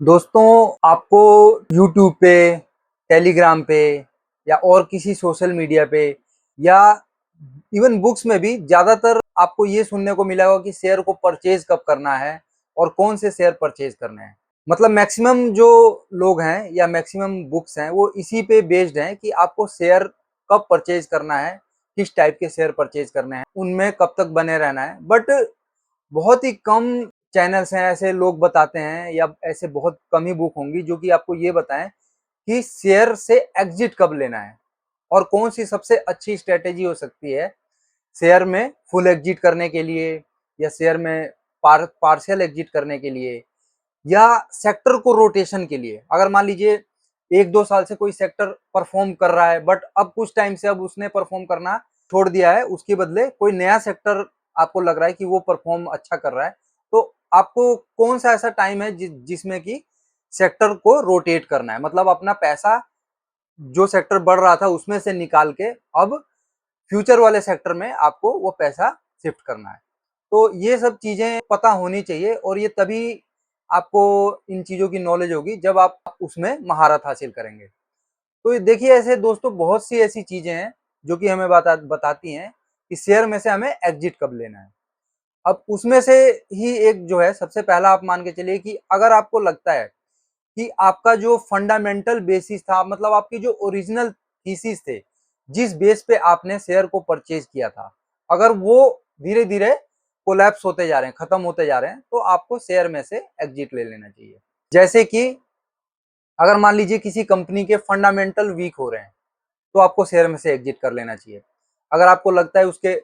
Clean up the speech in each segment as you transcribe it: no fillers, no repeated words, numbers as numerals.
दोस्तों, आपको यूट्यूब पे, टेलीग्राम पे या और किसी सोशल मीडिया पे या इवन बुक्स में भी ज़्यादातर आपको ये सुनने को मिला होगा कि शेयर को परचेज कब करना है और कौन से शेयर परचेज करने हैं। मतलब मैक्सिमम जो लोग हैं या मैक्सिमम बुक्स हैं वो इसी पे बेस्ड हैं कि आपको शेयर कब परचेज करना है, किस टाइप के शेयर परचेज करने हैं, उनमें कब तक बने रहना है। बट बहुत ही कम चैनल्स हैं, ऐसे लोग बताते हैं या ऐसे बहुत कम ही बुक होंगी जो कि आपको ये बताएं कि शेयर से एग्जिट कब लेना है और कौन सी सबसे अच्छी स्ट्रेटेजी हो सकती है शेयर में फुल एग्जिट करने के लिए या शेयर में पार्शियल एग्जिट करने के लिए या सेक्टर को रोटेशन के लिए। अगर मान लीजिए 1-2 साल से कोई सेक्टर परफॉर्म कर रहा है बट अब कुछ टाइम से अब उसने परफॉर्म करना छोड़ दिया है, उसके बदले कोई नया सेक्टर आपको लग रहा है कि वो परफॉर्म अच्छा कर रहा है, तो आपको कौन सा ऐसा टाइम है जिसमें कि सेक्टर को रोटेट करना है, मतलब अपना पैसा जो सेक्टर बढ़ रहा था उसमें से निकाल के अब फ्यूचर वाले सेक्टर में आपको वो पैसा शिफ्ट करना है। तो ये सब चीजें पता होनी चाहिए और ये तभी आपको इन चीजों की नॉलेज होगी जब आप उसमें महारत हासिल करेंगे। तो ये देखिए, ऐसे दोस्तों बहुत सी ऐसी चीजें हैं जो कि हमें बताती हैं कि शेयर में से हमें एग्जिट कब लेना है। अब उसमें से ही एक जो है, सबसे पहला आप मान के चलिए कि अगर आपको लगता है कि आपका जो फंडामेंटल बेसिस था, मतलब आपकी जो ओरिजिनल थीसिस थे, जिस बेस पे आपने शेयर को परचेज किया था, अगर वो धीरे धीरे कोलैप्स होते जा रहे हैं, खत्म होते जा रहे हैं, तो आपको शेयर में से एग्जिट ले लेना चाहिए। जैसे कि अगर मान लीजिए किसी कंपनी के फंडामेंटल वीक हो रहे हैं तो आपको शेयर में से एग्जिट कर लेना चाहिए। अगर आपको लगता है उसके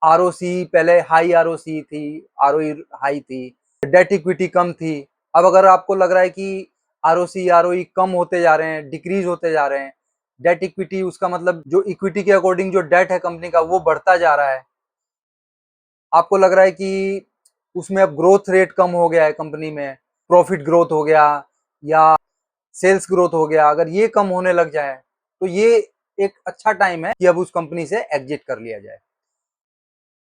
आरओसी, पहले हाई आरओसी थी, आरओई हाई थी, डेट इक्विटी कम थी, अब अगर आपको लग रहा है कि आरओसी आरओई कम होते जा रहे हैं, डिक्रीज होते जा रहे हैं, डेट इक्विटी उसका मतलब जो इक्विटी के अकॉर्डिंग जो डेट है कंपनी का वो बढ़ता जा रहा है, आपको लग रहा है कि उसमें अब ग्रोथ रेट कम हो गया है कंपनी में, प्रॉफिट ग्रोथ हो गया या सेल्स ग्रोथ हो गया, अगर ये कम होने लग जाए तो ये एक अच्छा टाइम है कि अब उस कंपनी से एग्जिट कर लिया जाए।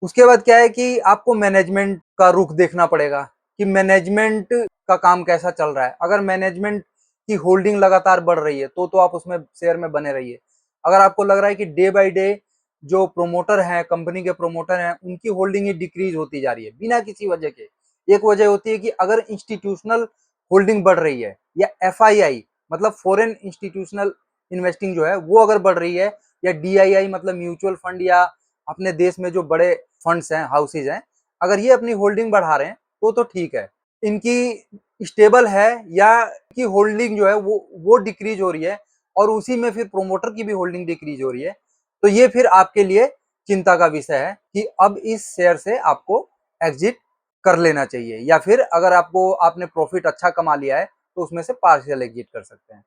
उसके बाद क्या है कि आपको मैनेजमेंट का रुख देखना पड़ेगा कि मैनेजमेंट का काम कैसा चल रहा है। अगर मैनेजमेंट की होल्डिंग लगातार बढ़ रही है तो आप उसमें शेयर में बने रहिए। अगर आपको लग रहा है कि डे बाय डे जो प्रोमोटर हैं, कंपनी के प्रोमोटर हैं, उनकी होल्डिंग ही डिक्रीज होती जा रही है बिना किसी वजह के। एक वजह होती है कि अगर इंस्टीट्यूशनल होल्डिंग बढ़ रही है या एफआईआई मतलब फॉरेन इंस्टीट्यूशनल इन्वेस्टिंग जो है वो अगर बढ़ रही है, या डीआईआई मतलब म्यूचुअल फंड या अपने देश में जो बड़े फंड्स हैं, हाउसेज हैं, अगर ये अपनी होल्डिंग बढ़ा रहे हैं तो ठीक है, इनकी स्टेबल है, या की होल्डिंग जो है वो डिक्रीज हो रही है और उसी में फिर प्रोमोटर की भी होल्डिंग डिक्रीज हो रही है, तो ये फिर आपके लिए चिंता का विषय है कि अब इस शेयर से आपको एग्जिट कर लेना चाहिए, या फिर अगर आपको आपने प्रॉफिट अच्छा कमा लिया है तो उसमें से पार्शियल एग्जिट कर सकते हैं।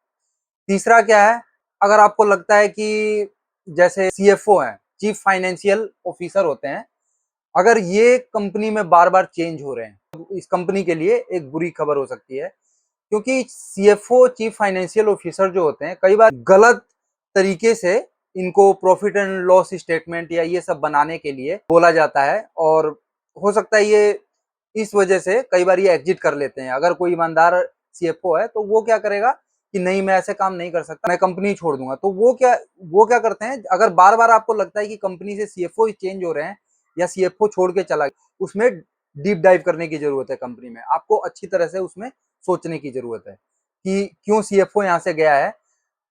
तीसरा क्या है, अगर आपको लगता है कि जैसे सीएफओ हैं, चीफ फाइनेंशियल ऑफिसर होते हैं, अगर ये कंपनी में बार बार चेंज हो रहे हैं तो इस कंपनी के लिए एक बुरी खबर हो सकती है, क्योंकि सीएफओ चीफ फाइनेंशियल ऑफिसर जो होते हैं कई बार गलत तरीके से इनको प्रॉफिट एंड लॉस स्टेटमेंट या ये सब बनाने के लिए बोला जाता है, और हो सकता है ये इस वजह से कई बार ये एग्जिट कर लेते हैं। अगर कोई ईमानदार सीएफओ है तो वो क्या करेगा कि नहीं, मैं ऐसे काम नहीं कर सकता, मैं कंपनी छोड़ दूंगा, तो वो क्या करते हैं, अगर बार बार आपको लगता है कि कंपनी से सीएफओ चेंज हो रहे हैं या सीएफओ छोड़ के चला, उसमें डीप डाइव करने की जरूरत है। कंपनी में आपको अच्छी तरह से उसमें सोचने की जरूरत है कि क्यों सीएफओ यहाँ से गया है,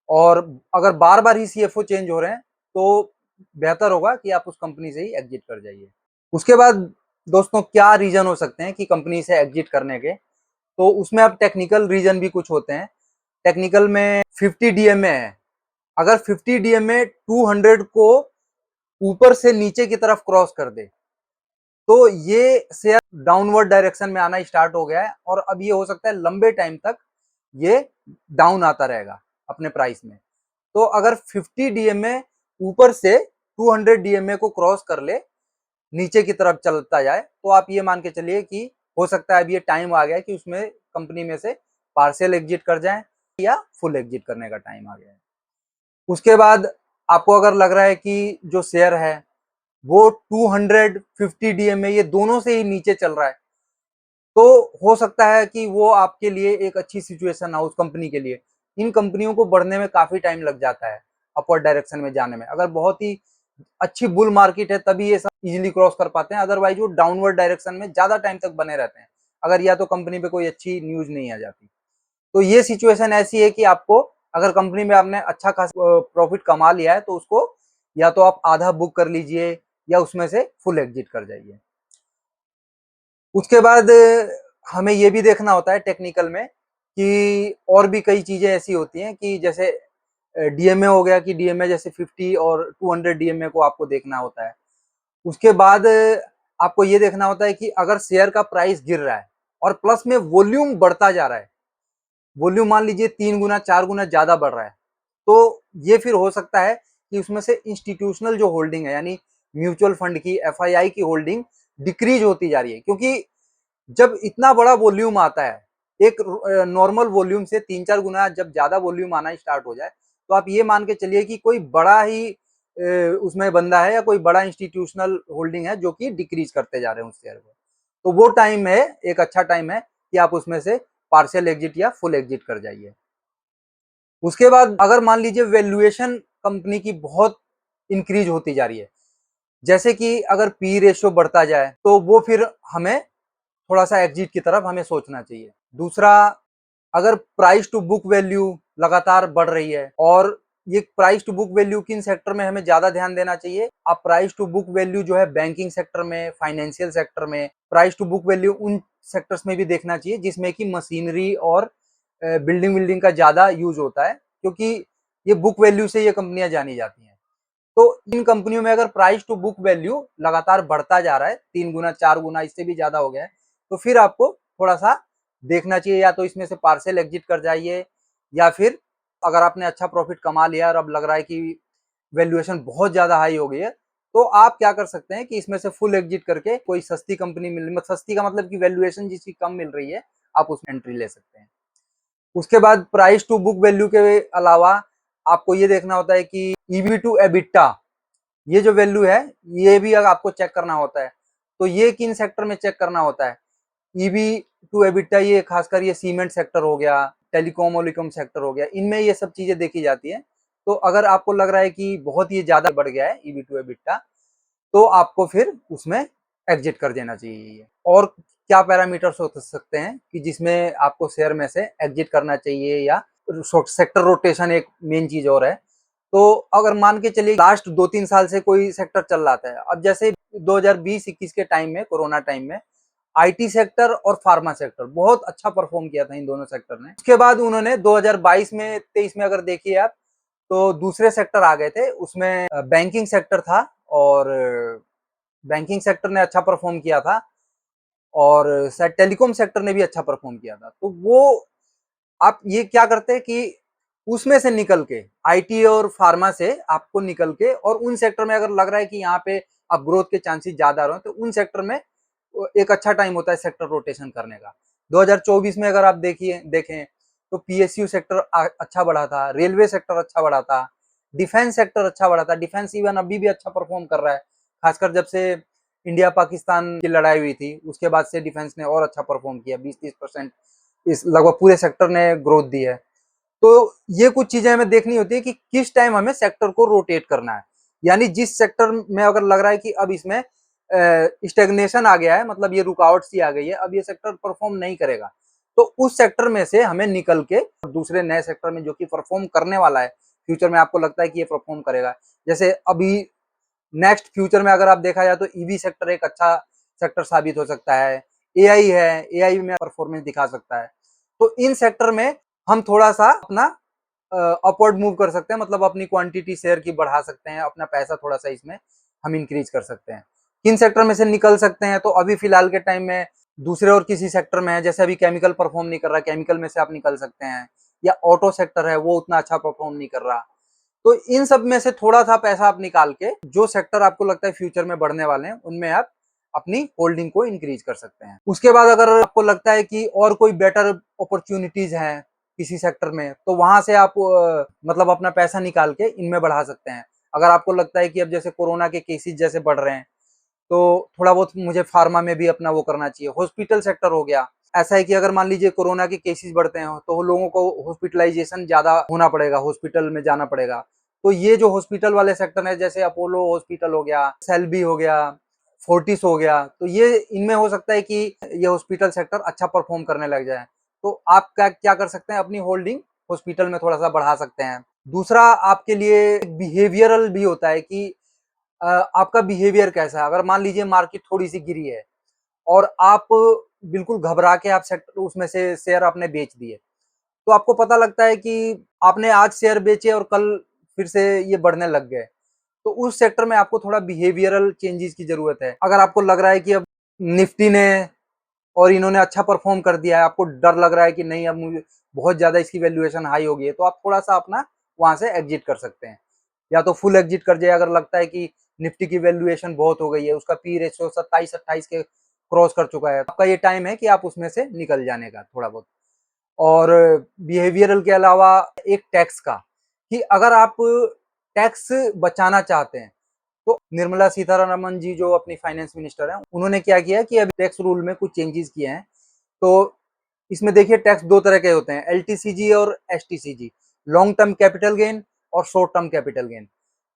और अगर बार बार ही सीएफओ चेंज हो रहे हैं तो बेहतर होगा कि आप उस कंपनी से ही एग्जिट कर जाइए। उसके बाद दोस्तों, क्या रीजन हो सकते हैं कि कंपनी से एग्जिट करने के, तो उसमें अब टेक्निकल रीजन भी कुछ होते हैं। टेक्निकल में 50 डीएमए है, अगर 50 डीएमए 200 को ऊपर से नीचे की तरफ क्रॉस कर दे तो ये शेयर डाउनवर्ड डायरेक्शन में आना स्टार्ट हो गया है, और अब ये हो सकता है लंबे टाइम तक ये डाउन आता रहेगा अपने प्राइस में। तो अगर 50 डीएमए ऊपर से 200 डीएमए को क्रॉस कर ले, नीचे की तरफ चलता जाए, तो आप ये मान के चलिए कि हो सकता है अब ये टाइम आ गया है कि उसमें कंपनी में से पार्शियल एग्जिट कर जाए या फुल एग्जिट करने का टाइम आ गया है। उसके बाद आपको अगर लग रहा है कि जो शेयर है वो 250 डीएमए ये दोनों से ही नीचे चल रहा है, तो हो सकता है कि वो आपके लिए एक अच्छी सिचुएशन ना हो उस कंपनी के लिए। इन कंपनियों को बढ़ने में काफी टाइम लग जाता है, अपवर्ड डायरेक्शन में जाने में। अगर बहुत ही अच्छी बुल मार्केट है तभी ये सब इजीली क्रॉस कर पाते हैं, अदरवाइज वो डाउनवर्ड डायरेक्शन में ज्यादा टाइम तक बने रहते हैं, अगर या तो कंपनी पे कोई अच्छी न्यूज नहीं आ जाती। तो ये सिचुएशन ऐसी है कि आपको, अगर कंपनी में आपने अच्छा खासा प्रॉफिट कमा लिया है तो उसको या तो आप आधा बुक कर लीजिए या उसमें से फुल एग्जिट कर जाइए। उसके बाद हमें ये भी देखना होता है टेक्निकल में कि और भी कई चीजें ऐसी होती हैं कि जैसे डीएमए हो गया, कि डीएमए जैसे 50 और 200 डीएमए को आपको देखना होता है। उसके बाद आपको ये देखना होता है कि अगर शेयर का प्राइस गिर रहा है और प्लस में वॉल्यूम बढ़ता जा रहा है, वॉल्यूम मान लीजिए 3 गुना 4 गुना ज्यादा बढ़ रहा है, तो ये फिर हो सकता है कि उसमें से इंस्टीट्यूशनल जो होल्डिंग है, यानी म्यूचुअल फंड की, एफआईआई की होल्डिंग डिक्रीज होती जा रही है। क्योंकि जब इतना बड़ा वॉल्यूम आता है, एक नॉर्मल वॉल्यूम से 3-4 गुना जब ज्यादा वॉल्यूम आना स्टार्ट हो जाए, तो आप ये मान के चलिए कि कोई बड़ा ही उसमें बंदा है या कोई बड़ा इंस्टीट्यूशनल होल्डिंग है जो कि डिक्रीज करते जा रहे हैं उस शेयर को। तो वो टाइम है, एक अच्छा टाइम है कि आप उसमें से पार्शियल एग्जिट या फुल एग्जिट कर जाइए। उसके बाद अगर मान लीजिए वैल्यूएशन कंपनी की बहुत इंक्रीज होती जा रही है, जैसे कि अगर पी रेशियो बढ़ता जाए, तो वो फिर हमें थोड़ा सा एग्जिट की तरफ हमें सोचना चाहिए। दूसरा, अगर प्राइस टू बुक वैल्यू लगातार बढ़ रही है, और ये प्राइस टू बुक वैल्यू किन सेक्टर में हमें ज्यादा ध्यान देना चाहिए, आप प्राइस टू बुक वैल्यू जो है बैंकिंग सेक्टर में, फाइनेंशियल सेक्टर में, प्राइस टू बुक वैल्यू उन सेक्टर्स में भी देखना चाहिए जिसमें कि मशीनरी और बिल्डिंग विल्डिंग का ज्यादा यूज होता है, क्योंकि ये बुक वैल्यू से ये कंपनियां जानी जाती हैं। तो इन कंपनियों में अगर प्राइस टू बुक वैल्यू लगातार बढ़ता जा रहा है, 3 गुना 4 गुना इससे भी ज्यादा हो गया है, तो फिर आपको थोड़ा सा देखना चाहिए, या तो इसमें से पार्शियल एग्जिट कर जाइए, या फिर अगर आपने अच्छा प्रॉफिट कमा लिया और अब लग रहा है कि वैल्यूएशन बहुत ज्यादा हाई हो गई है, तो आप क्या कर सकते हैं कि इसमें से फुल एग्जिट करके कोई सस्ती कंपनी मिल, सस्ती का मतलब कि वैल्यूएशन जिसकी कम मिल रही है, आप उसमें एंट्री ले सकते हैं। उसके बाद प्राइस टू बुक वैल्यू के अलावा आपको ये देखना होता है कि ईवी टू एबिटा, ये जो वैल्यू है, ये भी अगर आपको चेक करना होता है। तो ये किन सेक्टर में चेक करना होता है, ईवी टू एबिटा, ये खासकर ये सीमेंट सेक्टर हो गया, टेलीकॉम ओलिकॉम सेक्टर हो गया, इनमें ये सब चीजें देखी जाती है। तो अगर आपको लग रहा है कि बहुत ही ज्यादा बढ़ गया है ईवी टू एबिटा, तो आपको फिर उसमें एग्जिट कर देना चाहिए। और क्या पैरामीटर्स हो सकते हैं कि जिसमें आपको शेयर में से एग्जिट करना चाहिए, या सेक्टर रोटेशन एक मेन चीज और है। तो अगर मान के चलिए लास्ट 2-3 साल से कोई सेक्टर चल रहा था, अब जैसे 2020-21 के टाइम में, कोरोना टाइम में, आईटी सेक्टर और फार्मा सेक्टर बहुत अच्छा परफॉर्म किया था इन दोनों सेक्टर ने। उसके बाद उन्होंने 2022 में 23 में अगर देखिए आप, तो दूसरे सेक्टर आ गए थे उसमें, बैंकिंग सेक्टर था, और बैंकिंग सेक्टर ने अच्छा परफॉर्म किया था, और शायद टेलीकॉम सेक्टर ने भी अच्छा परफॉर्म किया था। तो वो आप ये क्या करते हैं कि उसमें से निकल के, आईटी और फार्मा से आपको निकल के, और उन सेक्टर में अगर लग रहा है कि यहाँ पे आप ग्रोथ के चांसेस ज्यादा रहे, तो उन सेक्टर में एक अच्छा टाइम होता है सेक्टर रोटेशन करने का। 2024 में अगर आप देखिए देखें, तो पीएसयू सेक्टर अच्छा बढ़ा था, रेलवे सेक्टर अच्छा बढ़ा था, डिफेंस सेक्टर अच्छा बढ़ा था। डिफेंस इवन अभी भी अच्छा परफॉर्म कर रहा है, खासकर जब से इंडिया पाकिस्तान की लड़ाई हुई थी उसके बाद से डिफेंस ने और अच्छा परफॉर्म किया, 20-30% इस लगभग पूरे सेक्टर ने ग्रोथ दी है। तो ये कुछ चीजें हमें देखनी होती है कि किस टाइम हमें सेक्टर को रोटेट करना है, यानी जिस सेक्टर में अगर लग रहा है कि अब इसमें स्टेग्नेशन आ गया है, मतलब ये रुकावट सी आ गई है, अब ये सेक्टर परफॉर्म नहीं करेगा, तो उस सेक्टर में से हमें निकल के दूसरे नए सेक्टर में जो कि परफॉर्म करने वाला है, फ्यूचर में आपको लगता है कि ये परफॉर्म करेगा, जैसे अभी नेक्स्ट फ्यूचर में अगर आप देखा जाए तो ईवी सेक्टर एक अच्छा सेक्टर साबित हो सकता है, एआई है, एआई में परफॉर्मेंस दिखा सकता है। तो इन सेक्टर में हम थोड़ा सा अपना अपवर्ड मूव कर सकते हैं, मतलब अपनी क्वांटिटी शेयर की बढ़ा सकते हैं, अपना पैसा थोड़ा सा इसमें हम इंक्रीज कर सकते हैं। किन सेक्टर में से निकल सकते हैं, तो अभी फिलहाल के टाइम में दूसरे और किसी सेक्टर में है, जैसे अभी केमिकल परफॉर्म नहीं कर रहा, केमिकल में से आप निकल सकते हैं, या ऑटो सेक्टर है वो उतना अच्छा परफॉर्म नहीं कर रहा। तो इन सब में से थोड़ा सा पैसा आप निकाल के जो सेक्टर आपको लगता है फ्यूचर में बढ़ने वाले हैं, उनमें आप अपनी होल्डिंग को इंक्रीज कर सकते हैं। उसके बाद अगर आपको लगता है कि और कोई बेटर अपॉर्चुनिटीज हैं किसी सेक्टर में, तो वहां से आप मतलब अपना पैसा निकाल के इनमें बढ़ा सकते हैं। अगर आपको लगता है कि अब जैसे कोरोना के केसेस जैसे बढ़ रहे हैं, तो थोड़ा बहुत मुझे फार्मा में भी अपना वो करना चाहिए। हॉस्पिटल सेक्टर हो गया, ऐसा है कि अगर मान लीजिए कोरोना के केसेस बढ़ते हैं तो लोगों को हॉस्पिटलाइजेशन ज्यादा होना पड़ेगा, हॉस्पिटल में जाना पड़ेगा। तो ये जो हॉस्पिटल वाले सेक्टर है, जैसे अपोलो हॉस्पिटल हो गया, सेल्बी हो गया, फोर्टिस हो गया, तो ये इनमें हो सकता है कि ये हॉस्पिटल सेक्टर अच्छा परफॉर्म करने लग जाए। तो आप क्या क्या कर सकते हैं, अपनी होल्डिंग हॉस्पिटल में थोड़ा सा बढ़ा सकते हैं। दूसरा आपके लिए बिहेवियरल भी होता है कि आपका बिहेवियर कैसा है। अगर मान लीजिए मार्केट थोड़ी सी गिरी है और आप बिल्कुल घबरा के आप सेक्टर उसमें से शेयर आपने बेच दिए, तो आपको पता लगता है कि आपने आज शेयर बेचे और कल फिर से ये बढ़ने लग गए, तो उस सेक्टर में आपको थोड़ा बिहेवियरल चेंजेस की जरूरत है। अगर आपको लग रहा है कि अब निफ्टी ने और इन्होंने अच्छा परफॉर्म कर दिया है, आपको डर लग रहा है कि नहीं अब मुझे बहुत ज्यादा इसकी वैल्यूएशन हाई हो गई है, तो आप थोड़ा सा अपना वहां से एग्जिट कर सकते हैं, या तो फुल एग्जिट कर जाए अगर लगता है कि निफ्टी की वैल्यूएशन बहुत हो गई है, उसका पी रेशियो 27-28 के क्रॉस कर चुका है, आपका ये टाइम है कि आप उसमें से निकल जाने का थोड़ा बहुत। और बिहेवियरल के अलावा एक टैक्स का, कि अगर आप टैक्स बचाना चाहते हैं, तो निर्मला सीतारमण जी जो अपनी फाइनेंस मिनिस्टर हैं, उन्होंने क्या किया कि अभी टैक्स रूल में कुछ चेंजेस किए हैं। तो इसमें देखिए टैक्स दो तरह के होते हैं, एलटीसीजी और STCG, long term capital gain और शॉर्ट टर्म कैपिटल गेन।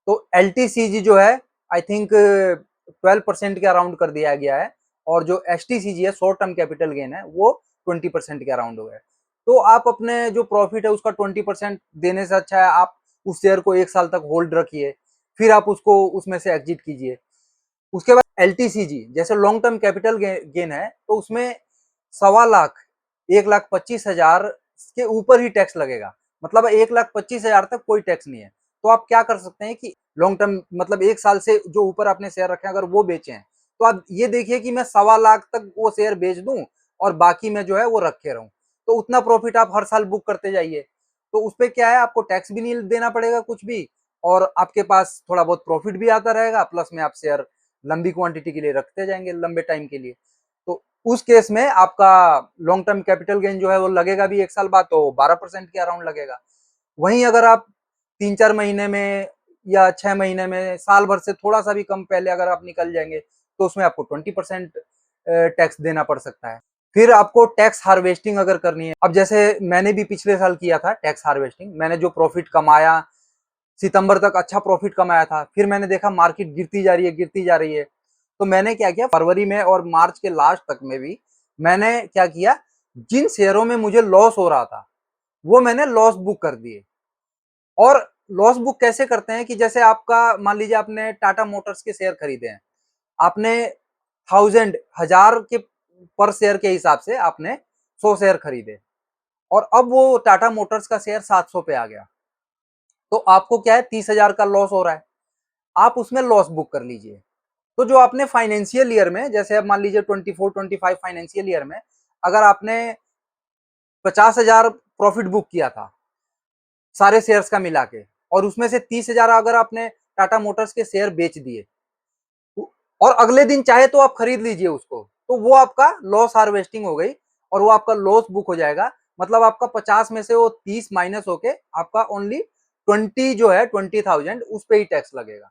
तो एलटीसीजी जो है आई थिंक 12% के अराउंड कर दिया गया है, और जो एसटीसीजी है शॉर्ट टर्म कैपिटल गेन है वो 20% के अराउंड हो गया है। तो आप अपने जो प्रॉफिट है उसका 20% देने से अच्छा है आप उस शेयर को 1 साल तक होल्ड रखिए, फिर आप उसको उसमें से एग्जिट कीजिए। उसके बाद एलटीसीजी जैसे लॉन्ग टर्म कैपिटल गेन है, तो उसमें 1.25 लाख 1,25,000 के ऊपर ही टैक्स लगेगा, मतलब 1,25,000 तक कोई टैक्स नहीं है। तो आप क्या कर सकते हैं कि लॉन्ग टर्म मतलब 1 साल से जो ऊपर आपने शेयर रखे हैं अगर वो बेचे हैं, तो आप ये देखिए कि मैं 1.25 लाख तक वो शेयर बेच दूं और बाकी में जो है वो रखे रहूं, तो उतना प्रॉफिट आप हर साल बुक करते जाइए। तो उस पर क्या है, आपको टैक्स भी नहीं देना पड़ेगा कुछ भी, और आपके पास थोड़ा बहुत प्रॉफिट भी आता रहेगा, प्लस में आप शेयर लंबी क्वांटिटी के लिए रखते जाएंगे लंबे टाइम के लिए। तो उस केस में आपका लॉन्ग टर्म कैपिटल गेन जो है वो लगेगा भी 1 साल बाद, तो 12% के अराउंड लगेगा। वहीं अगर आप 3-4 महीने में या 6 महीने में, साल भर से थोड़ा सा भी कम पहले अगर आप निकल जाएंगे, तो उसमें आपको 20% टैक्स देना पड़ सकता है। फिर आपको टैक्स हार्वेस्टिंग अगर करनी है, अब जैसे मैंने भी पिछले साल किया था टैक्स हार्वेस्टिंग, मैंने जो प्रॉफिट कमाया सितंबर तक अच्छा प्रॉफिट कमाया था, फिर मैंने देखा मार्केट गिरती जा रही है गिरती जा रही है, तो मैंने क्या किया फरवरी में और मार्च के लास्ट तक में भी मैंने क्या किया, जिन शेयरों में मुझे लॉस हो रहा था वो मैंने लॉस बुक कर दिए। और लॉस बुक कैसे करते हैं कि जैसे आपका मान लीजिए आपने टाटा मोटर्स के शेयर खरीदे हैं, आपने 1000 के पर शेयर के हिसाब से आपने 100 शेयर खरीदे, और अब वो टाटा मोटर्स का शेयर 700 पे आ गया, तो आपको क्या है 30,000 का लॉस हो रहा है, आप उसमें लॉस बुक कर लीजिए। तो जो आपने फाइनेंशियल ईयर में, जैसे अब मान लीजिए 24-25 फाइनेंशियल ईयर में अगर आपने 50,000 प्रॉफिट बुक किया था सारे शेयर्स का मिला के, और उसमें से 30,000 अगर आपने टाटा मोटर्स के शेयर बेच दिए और अगले दिन चाहे तो आप खरीद लीजिए उसको, तो वो आपका लॉस हार्वेस्टिंग हो गई और वो आपका लॉस बुक हो जाएगा। मतलब आपका 50 में से वो 30 माइनस होके आपका ओनली 20 जो है 20,000 उस पे ही टैक्स लगेगा।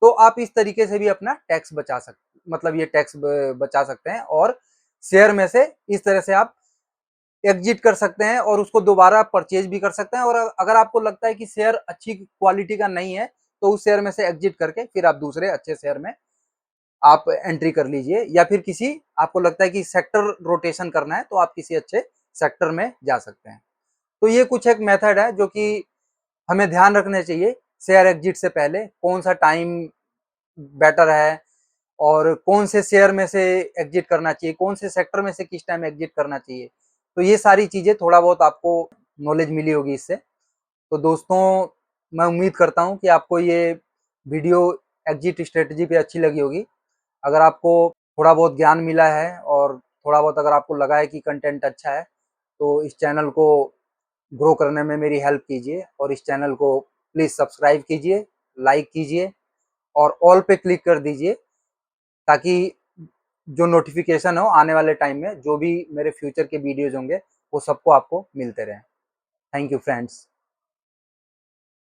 तो आप इस तरीके से भी अपना टैक्स बचा सकते, मतलब ये टैक्स बचा सकते हैं, और शेयर में से इस तरह से आप एग्जिट कर सकते हैं और उसको दोबारा परचेज भी कर सकते हैं। और अगर आपको लगता है कि शेयर अच्छी क्वालिटी का नहीं है, तो उस शेयर में से एग्जिट करके फिर आप दूसरे अच्छे शेयर में आप एंट्री कर लीजिए, या फिर किसी आपको लगता है कि सेक्टर रोटेशन करना है तो आप किसी अच्छे सेक्टर में जा सकते हैं। तो ये कुछ एक मेथड है जो कि हमें ध्यान रखने चाहिए शेयर एग्जिट से पहले, कौन सा टाइम बेटर है और कौन से शेयर में से एग्जिट करना चाहिए, कौन से सेक्टर में से किस टाइम एग्जिट करना चाहिए। तो ये सारी चीजें थोड़ा बहुत आपको नॉलेज मिली होगी इससे। तो दोस्तों मैं उम्मीद करता हूँ कि आपको ये वीडियो एग्जिट स्ट्रेटजी पे अच्छी लगी होगी। अगर आपको थोड़ा बहुत ज्ञान मिला है और थोड़ा बहुत अगर आपको लगा है कि कंटेंट अच्छा है, तो इस चैनल को ग्रो करने में मेरी हेल्प कीजिए, और इस चैनल को प्लीज़ सब्सक्राइब कीजिए, लाइक कीजिए और ऑल पे क्लिक कर दीजिए, ताकि जो नोटिफिकेशन हो आने वाले टाइम में जो भी मेरे फ्यूचर के वीडियोज होंगे वो सबको आपको मिलते रहें। Thank you friends.